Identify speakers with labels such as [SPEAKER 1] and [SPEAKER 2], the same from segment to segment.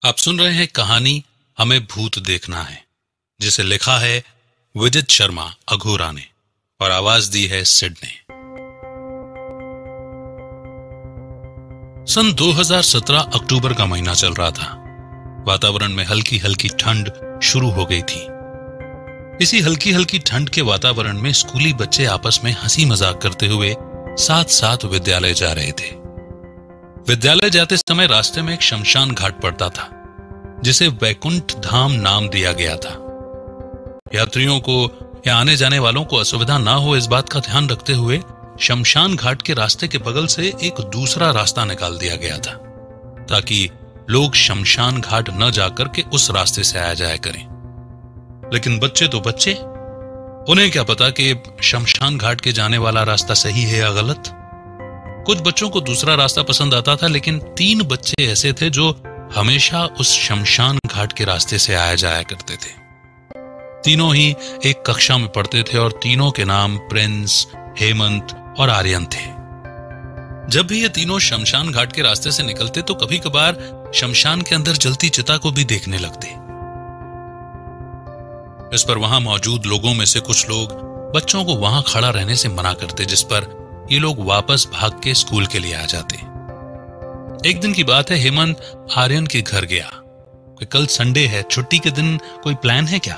[SPEAKER 1] आप सुन रहे हैं कहानी हमें भूत देखना है, जिसे लिखा है विदित शर्मा अघोरा ने और आवाज दी है सिड ने। सन 2017 अक्टूबर का महीना चल रहा था। वातावरण में हल्की हल्की ठंड शुरू हो गई थी। इसी हल्की हल्की ठंड के वातावरण में स्कूली बच्चे आपस में हंसी मजाक करते हुए साथ साथ विद्यालय जा रहे थे। विद्यालय जाते समय रास्ते में एक शमशान घाट पड़ता था, जिसे वैकुंठ धाम नाम दिया गया था। यात्रियों को या आने जाने वालों को असुविधा ना हो, इस बात का ध्यान रखते हुए शमशान घाट के रास्ते के बगल से एक दूसरा रास्ता निकाल दिया गया था, ताकि लोग शमशान घाट न जाकर के उस रास्ते से आया जाया करें। लेकिन बच्चे तो बच्चे, उन्हें क्या पता कि शमशान घाट के जाने वाला रास्ता सही है या गलत। कुछ बच्चों को दूसरा रास्ता पसंद आता था, लेकिन 3 बच्चे ऐसे थे जो हमेशा उस शमशान घाट के रास्ते से आया जाया करते थे। तीनों ही एक कक्षा में पढ़ते थे और तीनों के नाम प्रिंस, हेमंत और आर्यन थे। जब भी ये तीनों शमशान घाट के रास्ते से निकलते तो कभी कभार शमशान के अंदर जलती चिता को भी देखने लगते। इस पर वहां मौजूद लोगों में से कुछ लोग बच्चों को वहां खड़ा रहने से मना करते, जिस पर ये लोग वापस भाग के स्कूल के लिए आ जाते। एक दिन की बात है, हेमंत आर्यन के घर गया कि कल संडे है, छुट्टी के दिन कोई प्लान है क्या।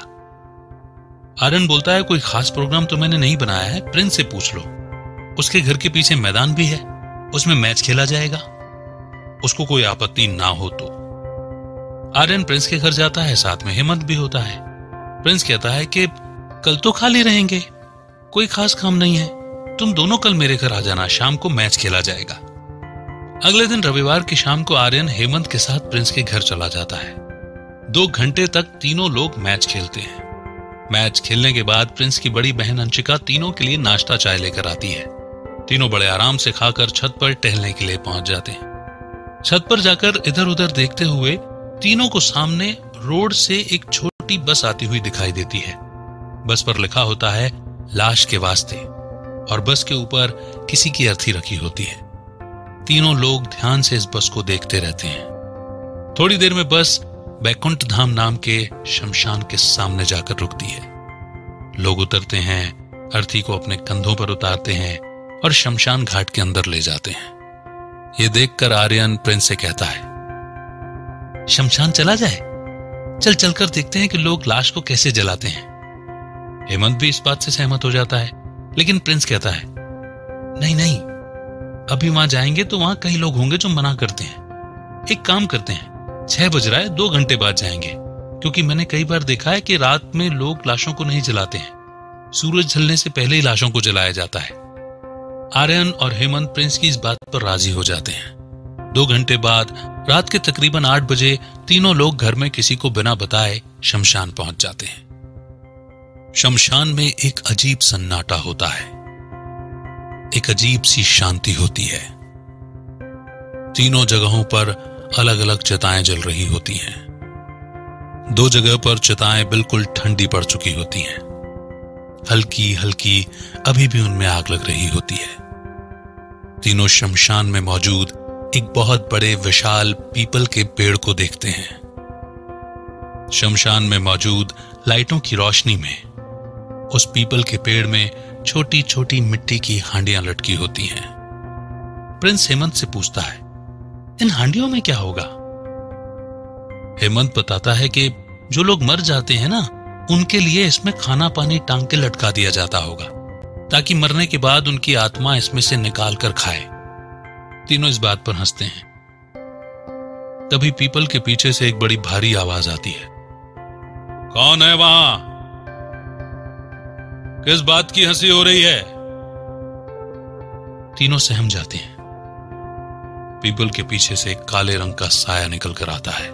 [SPEAKER 1] आर्यन बोलता है कोई खास प्रोग्राम तो मैंने नहीं बनाया है, प्रिंस से पूछ लो, उसके घर के पीछे मैदान भी है, उसमें मैच खेला जाएगा, उसको कोई आपत्ति ना हो तो। आर्यन प्रिंस के घर जाता है, साथ में हेमंत भी होता है। प्रिंस कहता है कि कल तो खाली रहेंगे, कोई खास काम नहीं है, तुम दोनों कल मेरे घर आ जाना, शाम को मैच खेला जाएगा। अगले दिन रविवार की शाम को आर्यन हेमंत के साथ प्रिंस के घर चला जाता है। 2 घंटे तक तीनों लोग मैच खेलते हैं। मैच खेलने के बाद प्रिंस की बड़ी बहन अंशिका तीनों के लिए नाश्ता चाय लेकर आती है। तीनों बड़े आराम से खाकर छत पर टहलने के लिए पहुंच जाते हैं। छत पर जाकर इधर उधर देखते हुए तीनों को सामने रोड से एक छोटी बस आती हुई दिखाई देती है। बस पर लिखा होता है लाश के वास्ते, और बस के ऊपर किसी की अर्थी रखी होती है। तीनों लोग ध्यान से इस बस को देखते रहते हैं। थोड़ी देर में बस वैकुंठ धाम नाम के शमशान के सामने जाकर रुकती है। लोग उतरते हैं, अर्थी को अपने कंधों पर उतारते हैं और शमशान घाट के अंदर ले जाते हैं। ये देखकर आर्यन प्रिंस से कहता है, शमशान चला जाए, चल चलकर देखते हैं कि लोग लाश को कैसे जलाते हैं। हेमंत भी इस बात से सहमत हो जाता है, लेकिन प्रिंस कहता है, नहीं नहीं, अभी वहां जाएंगे तो वहां कई लोग होंगे जो मना करते हैं। एक काम करते हैं, 6 बज रहा है, 2 घंटे बाद जाएंगे, क्योंकि मैंने कई बार देखा है कि रात में लोग लाशों को नहीं जलाते हैं, सूरज ढलने से पहले ही लाशों को जलाया जाता है। आर्यन और हेमंत प्रिंस की इस बात पर राजी हो जाते हैं। 2 घंटे बाद रात के तकरीबन 8 बजे तीनों लोग घर में किसी को बिना बताए शमशान पहुंच जाते हैं। शमशान में एक अजीब सन्नाटा होता है, एक अजीब सी शांति होती है। तीनों जगहों पर अलग अलग चिताएं जल रही होती हैं। 2 जगह पर चिताएं बिल्कुल ठंडी पड़ चुकी होती हैं। हल्की हल्की अभी भी उनमें आग लग रही होती है। तीनों शमशान में मौजूद एक बहुत बड़े विशाल पीपल के पेड़ को देखते हैं। शमशान में मौजूद लाइटों की रोशनी में उस पीपल के पेड़ में छोटी छोटी मिट्टी की हांडियां लटकी होती हैं। प्रिंस हेमंत से पूछता है, इन हांडियों में क्या होगा। हेमंत बताता है कि जो लोग मर जाते हैं ना, उनके लिए इसमें खाना पानी टांग के लटका दिया जाता होगा, ताकि मरने के बाद उनकी आत्मा इसमें से निकाल कर खाए। तीनों इस बात पर हंसते हैं। तभी पीपल के पीछे से एक बड़ी भारी आवाज आती है, कौन है वहां? किस बात की हंसी हो रही है? तीनों सहम जाते हैं। पीपल के पीछे से एक काले रंग का साया निकल कर आता है।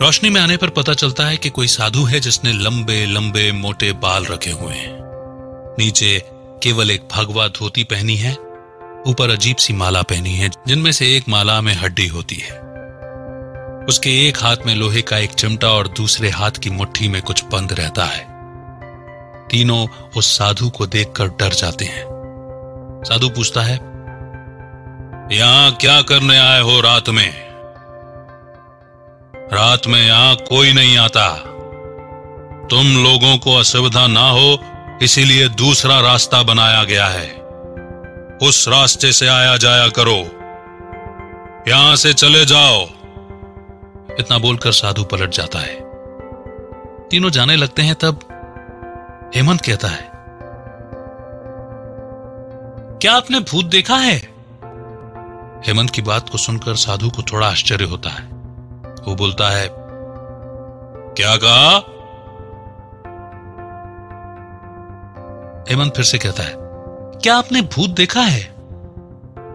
[SPEAKER 1] रोशनी में आने पर पता चलता है कि कोई साधु है जिसने लंबे लंबे मोटे बाल रखे हुए हैं। नीचे केवल एक भगवा धोती पहनी है, ऊपर अजीब सी माला पहनी है, जिनमें से एक माला में हड्डी होती है। उसके एक हाथ में लोहे का एक चिमटा और दूसरे हाथ की मुट्ठी में कुछ बंद रहता है। तीनों उस साधु को देखकर डर जाते हैं। साधु पूछता है, यहां क्या करने आए हो रात में? रात में यहां कोई नहीं आता। तुम लोगों को असुविधा ना हो इसीलिए दूसरा रास्ता बनाया गया है। उस रास्ते से आया जाया करो, यहां से चले जाओ। इतना बोलकर साधु पलट जाता है। तीनों जाने लगते हैं, तब हेमंत कहता है, क्या आपने भूत देखा है? हेमंत की बात को सुनकर साधु को थोड़ा आश्चर्य होता है। वो बोलता है, क्या कहा? हेमंत फिर से कहता है, क्या आपने भूत देखा है?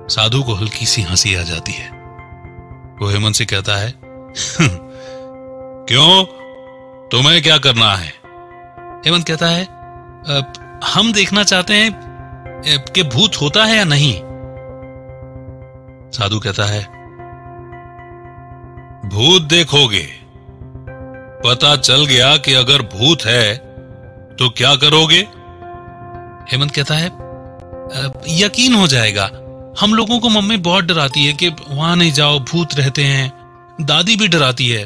[SPEAKER 1] साधु को हल्की सी हंसी आ जाती है। वो हेमंत से कहता है, क्यों, तुम्हें क्या करना है? हेमंत कहता है, हम देखना चाहते हैं कि भूत होता है या नहीं। साधु कहता है, भूत देखोगे? पता चल गया कि अगर भूत है तो क्या करोगे? हेमंत कहता है, यकीन हो जाएगा। हम लोगों को मम्मी बहुत डराती है कि वहां नहीं जाओ, भूत रहते हैं। दादी भी डराती है,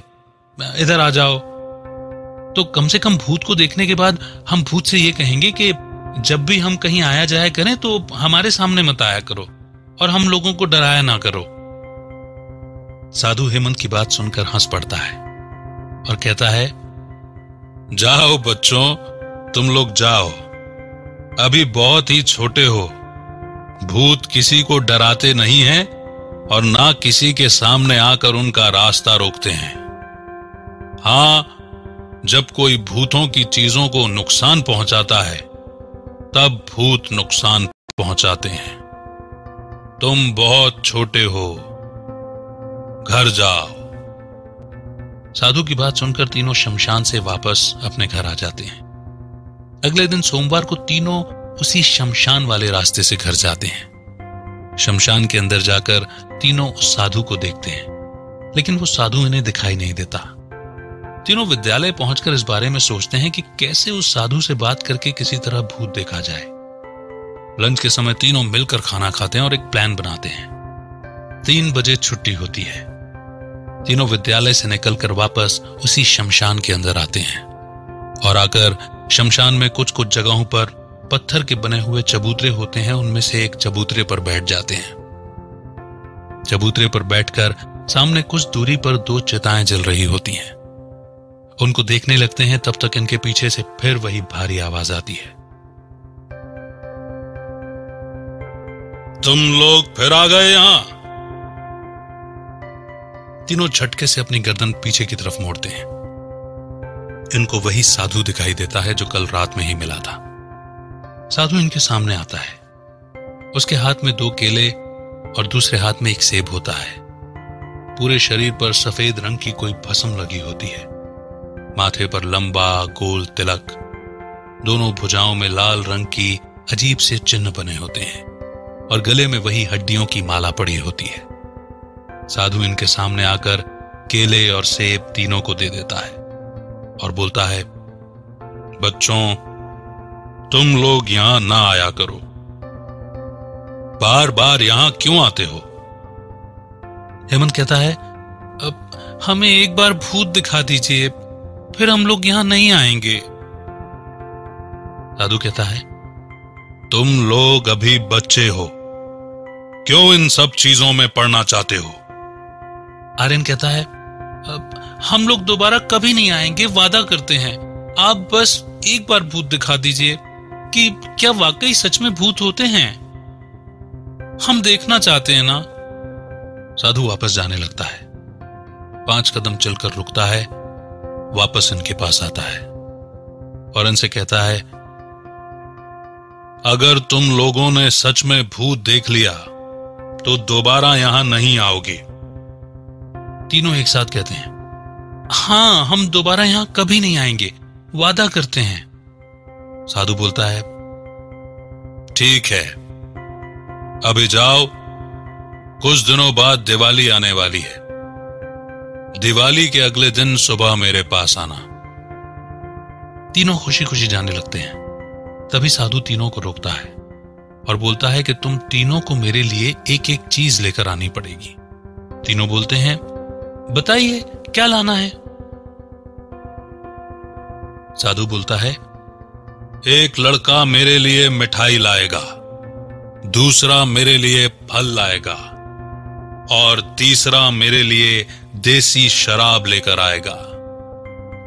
[SPEAKER 1] इधर आ जाओ। तो कम से कम भूत को देखने के बाद हम भूत से ये कहेंगे कि जब भी हम कहीं आया जाया करें तो हमारे सामने मत आया करो और हम लोगों को डराया ना करो। साधु हेमंत की बात सुनकर हंस पड़ता है और कहता है, जाओ बच्चों, तुम लोग जाओ, अभी बहुत ही छोटे हो। भूत किसी को डराते नहीं हैं और ना किसी के सामने आकर उनका रास्ता रोकते हैं। हां, जब कोई भूतों की चीजों को नुकसान पहुंचाता है तब भूत नुकसान पहुंचाते हैं। तुम बहुत छोटे हो, घर जाओ। साधु की बात सुनकर तीनों शमशान से वापस अपने घर आ जाते हैं। अगले दिन सोमवार को तीनों उसी शमशान वाले रास्ते से घर जाते हैं। शमशान के अंदर जाकर तीनों उस साधु को देखते हैं, लेकिन वो साधु इन्हें दिखाई नहीं देता। तीनों विद्यालय पहुंचकर इस बारे में सोचते हैं कि कैसे उस साधु से बात करके किसी तरह भूत देखा जाए। लंच के समय तीनों मिलकर खाना खाते हैं और एक प्लान बनाते हैं। 3 बजे छुट्टी होती है। तीनों विद्यालय से निकलकर वापस उसी शमशान के अंदर आते हैं और आकर शमशान में कुछ कुछ जगहों पर पत्थर के बने हुए चबूतरे होते हैं। उनमें से एक चबूतरे पर बैठ जाते हैं। चबूतरे पर बैठकर सामने कुछ दूरी पर 2 चिताएं जल रही होती हैं। उनको देखने लगते हैं, तब तक इनके पीछे से फिर वही भारी आवाज आती है, तुम लोग फिर आ गए यहां। तीनों झटके से अपनी गर्दन पीछे की तरफ मोड़ते हैं। इनको वही साधु दिखाई देता है जो कल रात में ही मिला था। साधु इनके सामने आता है। उसके हाथ में 2 केले और दूसरे हाथ में एक सेब होता है। पूरे शरीर पर सफेद रंग की कोई भस्म लगी होती है। माथे पर लंबा गोल तिलक, दोनों भुजाओं में लाल रंग की अजीब से चिन्ह बने होते हैं और गले में वही हड्डियों की माला पड़ी होती है। साधु इनके सामने आकर केले और सेब तीनों को दे देता है और बोलता है, बच्चों, तुम लोग यहां ना आया करो। बार बार यहां क्यों आते हो? हेमंत कहता है, अब हमें एक बार भूत दिखा दीजिए, फिर हम लोग यहां नहीं आएंगे। साधु कहता है, तुम लोग अभी बच्चे हो, क्यों इन सब चीजों में पड़ना चाहते हो? आर्यन कहता है, अब हम लोग दोबारा कभी नहीं आएंगे, वादा करते हैं। आप बस एक बार भूत दिखा दीजिए कि क्या वाकई सच में भूत होते हैं। हम देखना चाहते हैं ना। साधु वापस जाने लगता है। 5 कदम चलकर रुकता है, वापस इनके पास आता है और इनसे कहता है, अगर तुम लोगों ने सच में भूत देख लिया तो दोबारा यहां नहीं आओगे। तीनों एक साथ कहते हैं, हां, हम दोबारा यहां कभी नहीं आएंगे, वादा करते हैं। साधु बोलता है, ठीक है, अभी जाओ, कुछ दिनों बाद दिवाली आने वाली है। दिवाली के अगले दिन सुबह मेरे पास आना। तीनों खुशी खुशी जाने लगते हैं। तभी साधु तीनों को रोकता है और बोलता है कि तुम तीनों को मेरे लिए एक एक चीज लेकर आनी पड़ेगी। तीनों बोलते हैं, बताइए क्या लाना है? साधु बोलता है, एक लड़का मेरे लिए मिठाई लाएगा, दूसरा मेरे लिए फल लाएगा और तीसरा मेरे लिए देसी शराब लेकर आएगा।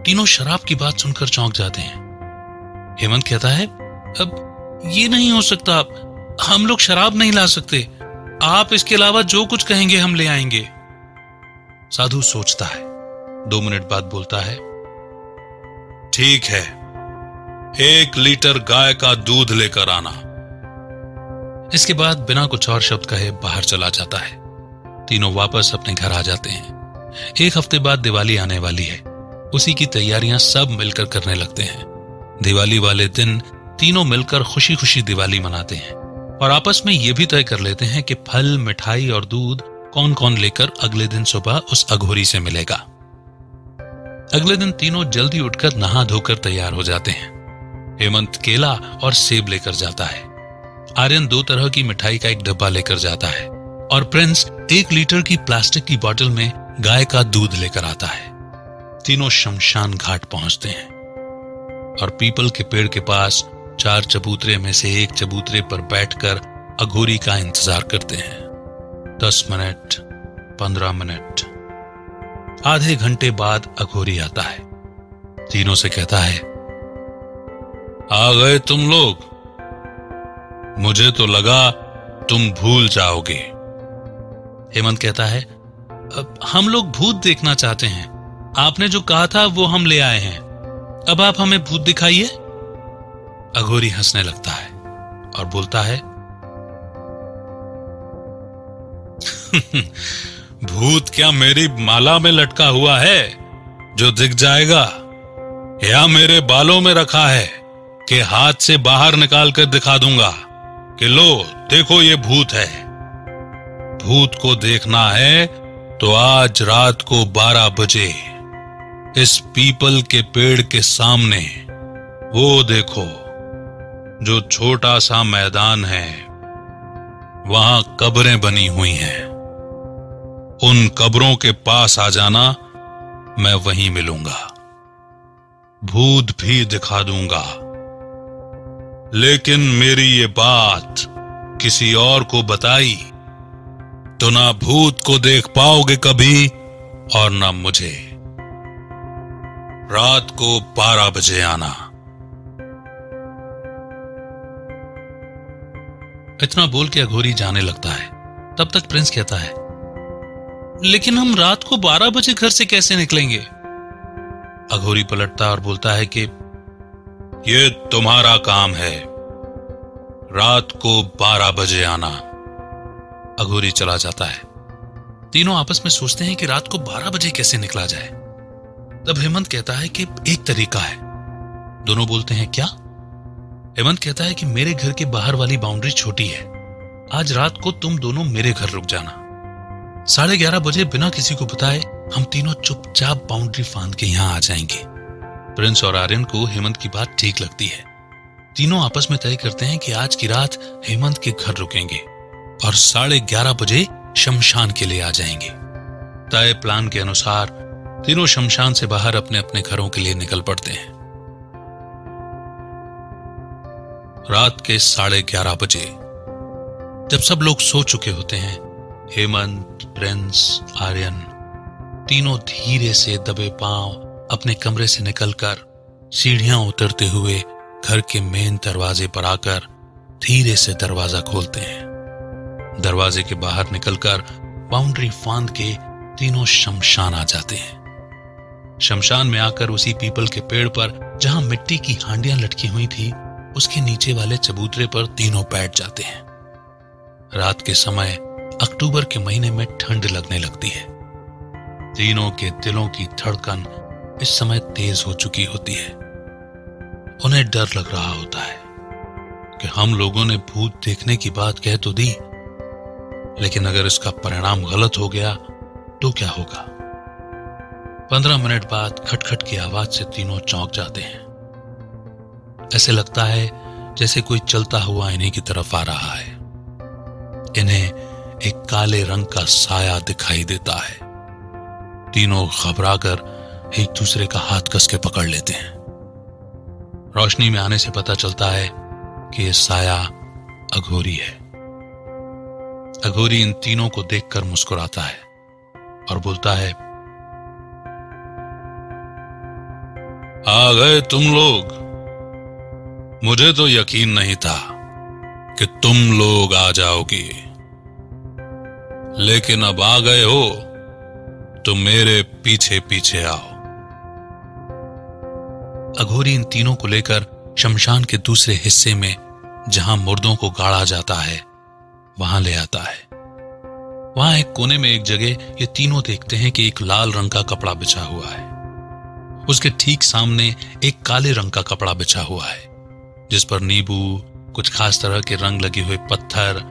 [SPEAKER 1] तीनों शराब की बात सुनकर चौंक जाते हैं। हेमंत कहता है, अब ये नहीं हो सकता, हम लोग शराब नहीं ला सकते, आप इसके अलावा जो कुछ कहेंगे हम ले आएंगे। साधु सोचता है, 2 मिनट बाद बोलता है, ठीक है, 1 लीटर गाय का दूध लेकर आना। इसके बाद बिना कुछ और शब्द कहे बाहर चला जाता है। तीनों वापस अपने घर आ जाते हैं। 1 हफ्ते बाद दिवाली आने वाली है। उसी की तैयारियां सब मिलकर करने लगते हैं। दिवाली वाले दिन तीनों मिलकर खुशी खुशी दिवाली मनाते हैं और आपस में यह भी तय कर लेते हैं कि फल, मिठाई और दूध कौन कौन लेकर अगले दिन सुबह उस अघोरी से मिलेगा। अगले दिन तीनों जल्दी उठकर नहा धोकर तैयार हो जाते हैं। हेमंत केला और सेब लेकर जाता है। आर्यन 2 तरह की मिठाई का एक डब्बा लेकर जाता है और प्रिंस 1 लीटर की प्लास्टिक की बोतल में गाय का दूध लेकर आता है। तीनों शमशान घाट पहुंचते हैं और पीपल के पेड़ के पास 4 चबूतरे में से एक चबूतरे पर बैठकर अघोरी का इंतजार करते हैं। 10 मिनट, 15 मिनट, आधे घंटे बाद अघोरी आता है। तीनों से कहता है, आ गए तुम लोग? मुझे तो लगा तुम भूल जाओगे। हेमंत कहता है, अब हम लोग भूत देखना चाहते हैं, आपने जो कहा था वो हम ले आए हैं, अब आप हमें भूत दिखाइए। अघोरी हंसने लगता है और बोलता है, भूत क्या मेरी माला में लटका हुआ है जो दिख जाएगा, या मेरे बालों में रखा है कि हाथ से बाहर निकाल कर दिखा दूंगा कि लो देखो ये भूत है। भूत को देखना है तो आज रात को 12 बजे इस पीपल के पेड़ के सामने वो देखो जो छोटा सा मैदान है, वहां कब्रें बनी हुई हैं। उन कब्रों के पास आ जाना, मैं वहीं मिलूंगा। भूत भी दिखा दूंगा, लेकिन मेरी ये बात किसी और को बताई तो ना भूत को देख पाओगे कभी और ना मुझे। रात को 12 बजे आना। इतना बोल के अघोरी जाने लगता है। तब तक प्रिंस कहता है, लेकिन हम रात को 12 बजे घर से कैसे निकलेंगे? अघोरी पलटता और बोलता है कि ये तुम्हारा काम है, रात को 12 बजे आना। अघोरी चला जाता है। तीनों आपस में सोचते हैं कि रात को 12 बजे कैसे निकला जाए। तब हेमंत कहता है कि एक तरीका है। दोनों बोलते हैं, क्या? हेमंत कहता है कि मेरे घर के बाहर वाली बाउंड्री छोटी है, आज रात को तुम दोनों मेरे घर रुक जाना। 11:30 बजे बिना किसी को बताए हम तीनों चुपचाप बाउंड्री फांद के यहां आ जाएंगे। प्रिंस और आर्यन को हेमंत की बात ठीक लगती है। तीनों आपस में तय करते हैं कि आज की रात हेमंत के घर रुकेंगे और 11:30 बजे शमशान के लिए आ जाएंगे। तय प्लान के अनुसार तीनों शमशान से बाहर अपने अपने घरों के लिए निकल पड़ते हैं। रात के 11:30 बजे जब सब लोग सो चुके होते हैं, हेमंत, प्रिंस, आर्यन तीनों धीरे से दबे पांव अपने कमरे से निकलकर सीढ़ियां उतरते हुए घर के मेन दरवाजे पर आकर धीरे से दरवाजा खोलते हैं। दरवाजे के बाहर निकलकर बाउंड्री फांद के तीनों शमशान आ जाते हैं। शमशान में आकर उसी पीपल के पेड़ पर जहां मिट्टी की हांडियां लटकी हुई थी, उसके नीचे वाले चबूतरे पर तीनों बैठ जाते हैं। रात के समय अक्टूबर के महीने में ठंड लगने लगती है। तीनों के दिलों की धड़कन इस समय तेज हो चुकी होती है। उन्हें डर लग रहा होता है कि हम लोगों ने भूत देखने की बात कह तो दी, लेकिन अगर इसका परिणाम गलत हो गया तो क्या होगा। 15 मिनट बाद खटखट की आवाज से तीनों चौंक जाते हैं। ऐसे लगता है जैसे कोई चलता हुआ इन्हीं की तरफ आ रहा है। इन्हें एक काले रंग का साया दिखाई देता है। तीनों घबराकर एक दूसरे का हाथ कस के पकड़ लेते हैं। रोशनी में आने से पता चलता है कि यह साया अघोरी है। अघोरी इन तीनों को देखकर मुस्कुराता है और बोलता है, आ गए तुम लोग। मुझे तो यकीन नहीं था कि तुम लोग आ जाओगे, लेकिन अब आ गए हो तो मेरे पीछे पीछे आओ। अघोरी इन तीनों को लेकर शमशान के दूसरे हिस्से में, जहां मुर्दों को गाड़ा जाता है, वहां ले आता है। वहां एक कोने में एक जगह ये तीनों देखते हैं कि एक लाल रंग का कपड़ा बिछा हुआ है। उसके ठीक सामने एक काले रंग का कपड़ा बिछा हुआ है, जिस पर नींबू, कुछ खास तरह के रंग लगे हुए पत्थर,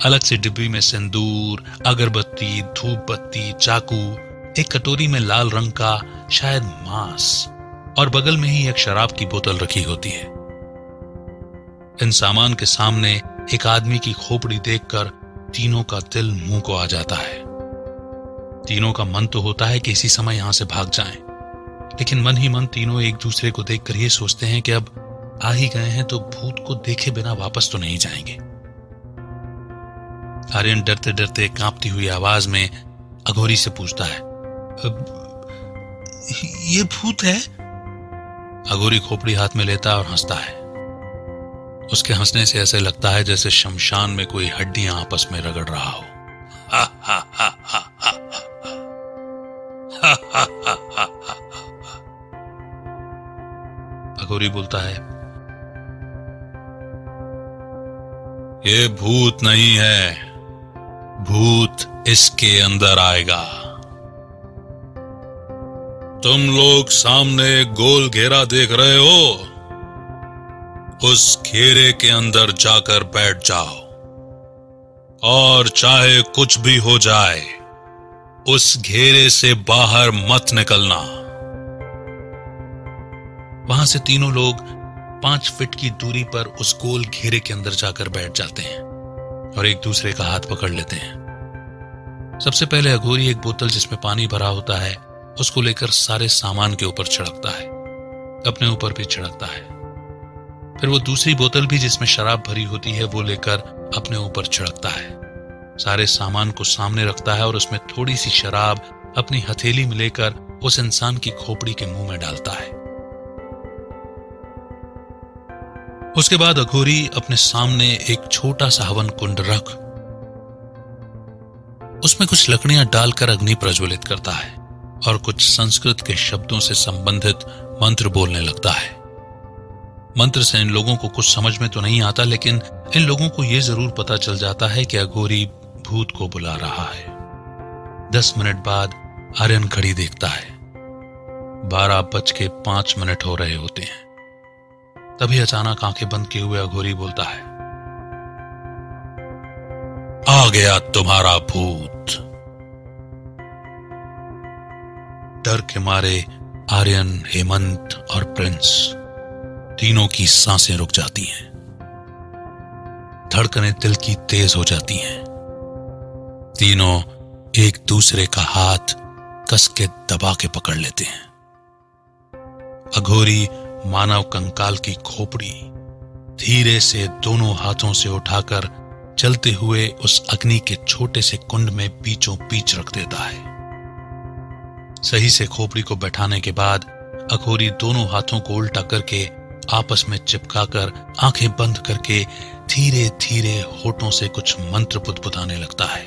[SPEAKER 1] अलग से डिब्बी में सिंदूर, अगरबत्ती, धूप बत्ती, चाकू, एक कटोरी में लाल रंग का शायद मांस, और बगल में ही एक शराब की बोतल रखी होती है। इन सामान के सामने एक आदमी की खोपड़ी देखकर तीनों का दिल मुंह को आ जाता है। तीनों का मन तो होता है कि इसी समय यहां से भाग जाएं, लेकिन मन ही मन तीनों एक दूसरे को देखकर ये सोचते हैं कि अब आ ही गए हैं तो भूत को देखे बिना वापस तो नहीं जाएंगे। आर्यन डरते डरते कांपती हुई आवाज में अघोरी से पूछता है, ये भूत है? अघोरी खोपड़ी हाथ में लेता और हंसता है। उसके हंसने से ऐसे लगता है जैसे शमशान में कोई हड्डियां आपस में रगड़ रहा हो। हा हा हा हा हा हा हा हा हा। अघोरी बोलता है, ये भूत नहीं है, भूत इसके अंदर आएगा। तुम लोग सामने गोल घेरा देख रहे हो, उस घेरे के अंदर जाकर बैठ जाओ, और चाहे कुछ भी हो जाए उस घेरे से बाहर मत निकलना। वहां से तीनों लोग 5 फीट की दूरी पर उस गोल घेरे के अंदर जाकर बैठ जाते हैं और एक दूसरे का हाथ पकड़ लेते हैं। सबसे पहले अघोरी एक बोतल जिसमें पानी भरा होता है उसको लेकर सारे सामान के ऊपर छिड़कता है, अपने ऊपर भी छिड़कता है। फिर वो दूसरी बोतल भी जिसमें शराब भरी होती है वो लेकर अपने ऊपर छिड़कता है। सारे सामान को सामने रखता है और उसमें थोड़ी सी शराब अपनी हथेली में लेकर उस इंसान की खोपड़ी के मुंह में डालता है। उसके बाद अघोरी अपने सामने एक छोटा सा हवन कुंड रख उसमें कुछ लकड़ियां डालकर अग्नि प्रज्वलित करता है और कुछ संस्कृत के शब्दों से संबंधित मंत्र बोलने लगता है। मंत्र से इन लोगों को कुछ समझ में तो नहीं आता, लेकिन इन लोगों को यह जरूर पता चल जाता है कि अघोरी भूत को बुला रहा है। 10 मिनट बाद आर्यन घड़ी देखता है। 12:05 हो रहे होते हैं। तभी अचानक आंखें बंद किए हुए अघोरी बोलता है, आ गया तुम्हारा भूत। डर के मारे आर्यन, हेमंत और प्रिंस तीनों की सांसें रुक जाती हैं। धड़कनें दिल की तेज हो जाती हैं। तीनों एक दूसरे का हाथ कस के दबा के पकड़ लेते हैं। अघोरी मानव कंकाल की खोपड़ी धीरे से दोनों हाथों से उठाकर चलते हुए उस अग्नि के छोटे से कुंड में बीचों बीच रख देता है। सही से खोपड़ी को बैठाने के बाद अघोरी दोनों हाथों को उल्टा करके आपस में चिपकाकर आंखें बंद करके धीरे धीरे होठों से कुछ मंत्र पुटपुटाने लगता है।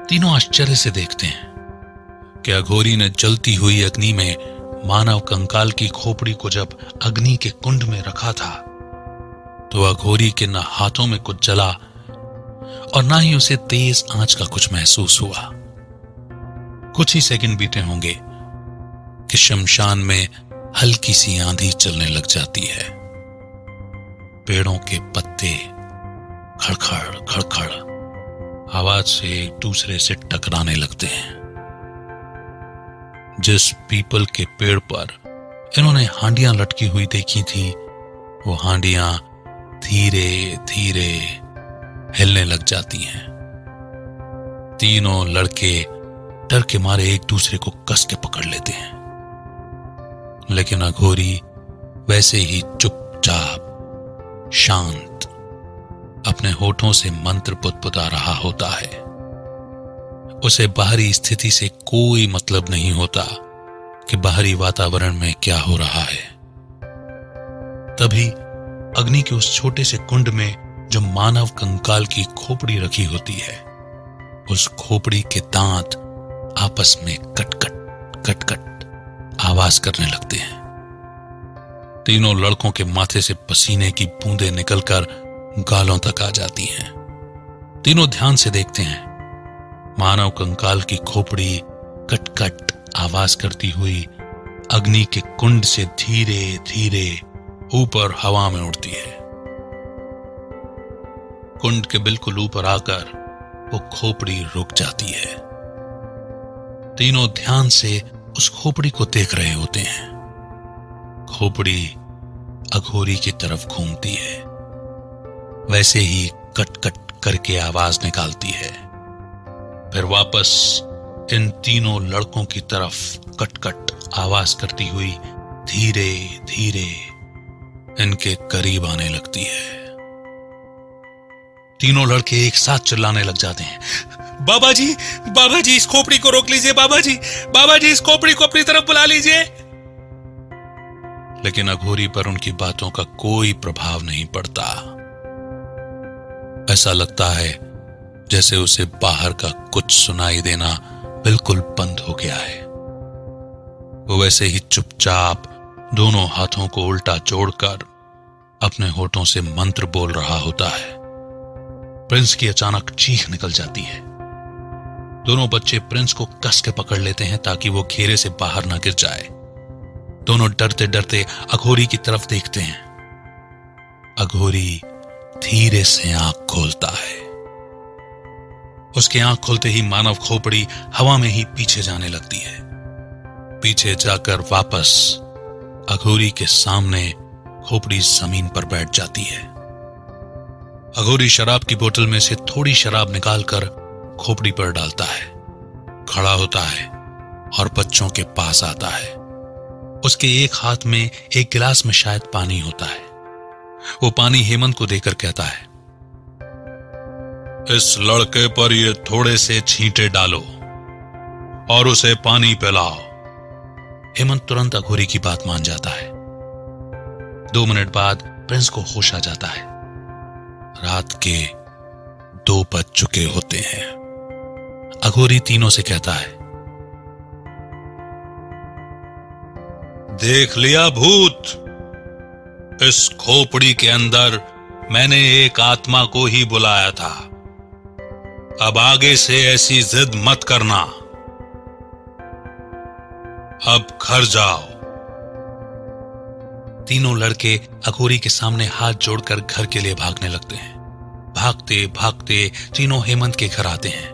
[SPEAKER 1] तीनों आश्चर्य से देखते हैं कि अघोरी ने जलती हुई अग्नि में मानव कंकाल की खोपड़ी को जब अग्नि के कुंड में रखा था तो अघोरी के न हाथों में कुछ जला और ना ही उसे तेज आंच का कुछ महसूस हुआ। कुछ ही सेकंड बीते होंगे कि शमशान में हल्की सी आंधी चलने लग जाती है। पेड़ों के पत्ते खड़खड़ खड़खड़ आवाज से एक दूसरे से टकराने लगते हैं। जिस पीपल के पेड़ पर इन्होंने हांडियां लटकी हुई देखी थी, वो हांडियां धीरे धीरे हिलने लग जाती हैं। तीनों लड़के डर के मारे एक दूसरे को कस के पकड़ लेते हैं। लेकिन अघोरी वैसे ही चुपचाप शांत अपने होठों से मंत्र पुटपुटा रहा होता है। उसे बाहरी स्थिति से कोई मतलब नहीं होता कि बाहरी वातावरण में क्या हो रहा है। तभी अग्नि के उस छोटे से कुंड में जो मानव कंकाल की खोपड़ी रखी होती है, उस खोपड़ी के दांत आपस में कट कट आवाज करने लगते हैं। तीनों लड़कों के माथे से पसीने की बूंदें निकलकर गालों तक आ जाती हैं। तीनों ध्यान से देखते हैं। मानव कंकाल की खोपड़ी कट कट आवाज करती हुई अग्नि के कुंड से धीरे धीरे ऊपर हवा में उड़ती है। कुंड के बिल्कुल ऊपर आकर वो खोपड़ी रुक जाती है। तीनों ध्यान से उस खोपड़ी को देख रहे होते हैं। खोपड़ी अघोरी की तरफ घूमती है, वैसे ही कट कट करके आवाज निकालती है, फिर वापस इन तीनों लड़कों की तरफ कट कट आवाज करती हुई धीरे धीरे इनके करीब आने लगती है। तीनों लड़के एक साथ चिल्लाने लग जाते हैं, बाबा जी इस खोपड़ी को रोक लीजिए, बाबा जी इस खोपड़ी को अपनी तरफ बुला लीजिए। लेकिन अघोरी पर उनकी बातों का कोई प्रभाव नहीं पड़ता। ऐसा लगता है जैसे उसे बाहर का कुछ सुनाई देना बिल्कुल बंद हो गया है। वो वैसे ही चुपचाप दोनों हाथों को उल्टा जोड़कर अपने होठों से मंत्र बोल रहा होता है। प्रिंस की अचानक चीख निकल जाती है। दोनों बच्चे प्रिंस को कस के पकड़ लेते हैं ताकि वो घेरे से बाहर ना गिर जाए। दोनों डरते डरते अघोरी की तरफ देखते हैं। अघोरी धीरे से आंख खोलता है। उसकी आंख खोलते ही मानव खोपड़ी हवा में ही पीछे जाने लगती है। पीछे जाकर वापस अघोरी के सामने खोपड़ी जमीन पर बैठ जाती है। अघोरी शराब की बोतल में से थोड़ी शराब निकालकर खोपड़ी पर डालता है, खड़ा होता है और बच्चों के पास आता है। उसके एक हाथ में एक गिलास में शायद पानी होता है। वो पानी हेमंत को देकर कहता है, इस लड़के पर ये थोड़े से छींटे डालो और उसे पानी पिलाओ। हेमंत तुरंत अघोरी की बात मान जाता है। 2 मिनट बाद प्रिंस को होश आ जाता है। रात के 2 बज चुके होते हैं। अघोरी तीनों से कहता है, देख लिया भूत, इस खोपड़ी के अंदर मैंने एक आत्मा को ही बुलाया था। अब आगे से ऐसी जिद मत करना। अब घर जाओ। तीनों लड़के अघोरी के सामने हाथ जोड़कर घर के लिए भागने लगते हैं। भागते भागते तीनों हेमंत के घर आते हैं,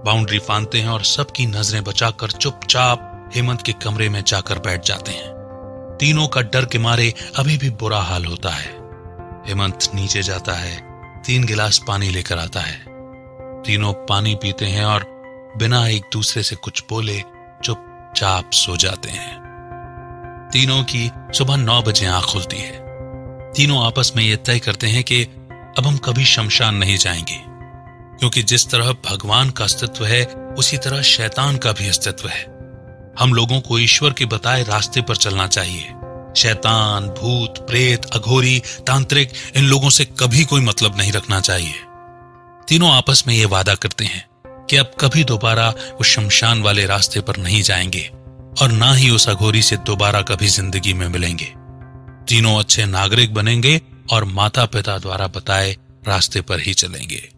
[SPEAKER 1] बाउंड्री फांदते हैं और सबकी नजरें बचाकर चुपचाप हेमंत के कमरे में जाकर बैठ जाते हैं। तीनों का डर के मारे अभी भी बुरा हाल होता है। हेमंत नीचे जाता है, 3 गिलास पानी लेकर आता है। तीनों पानी पीते हैं और बिना एक दूसरे से कुछ बोले चुपचाप सो जाते हैं। तीनों की सुबह 9 बजे आंख खुलती है। तीनों आपस में यह तय करते हैं कि अब हम कभी शमशान नहीं जाएंगे, क्योंकि जिस तरह भगवान का अस्तित्व है उसी तरह शैतान का भी अस्तित्व है। हम लोगों को ईश्वर के बताए रास्ते पर चलना चाहिए। शैतान, भूत, प्रेत, अघोरी, तांत्रिक, इन लोगों से कभी कोई मतलब नहीं रखना चाहिए। तीनों आपस में यह वादा करते हैं कि अब कभी दोबारा वो शमशान वाले रास्ते पर नहीं जाएंगे और ना ही उस अघोरी से दोबारा कभी जिंदगी में मिलेंगे। तीनों अच्छे नागरिक बनेंगे और माता पिता द्वारा बताए रास्ते पर ही चलेंगे।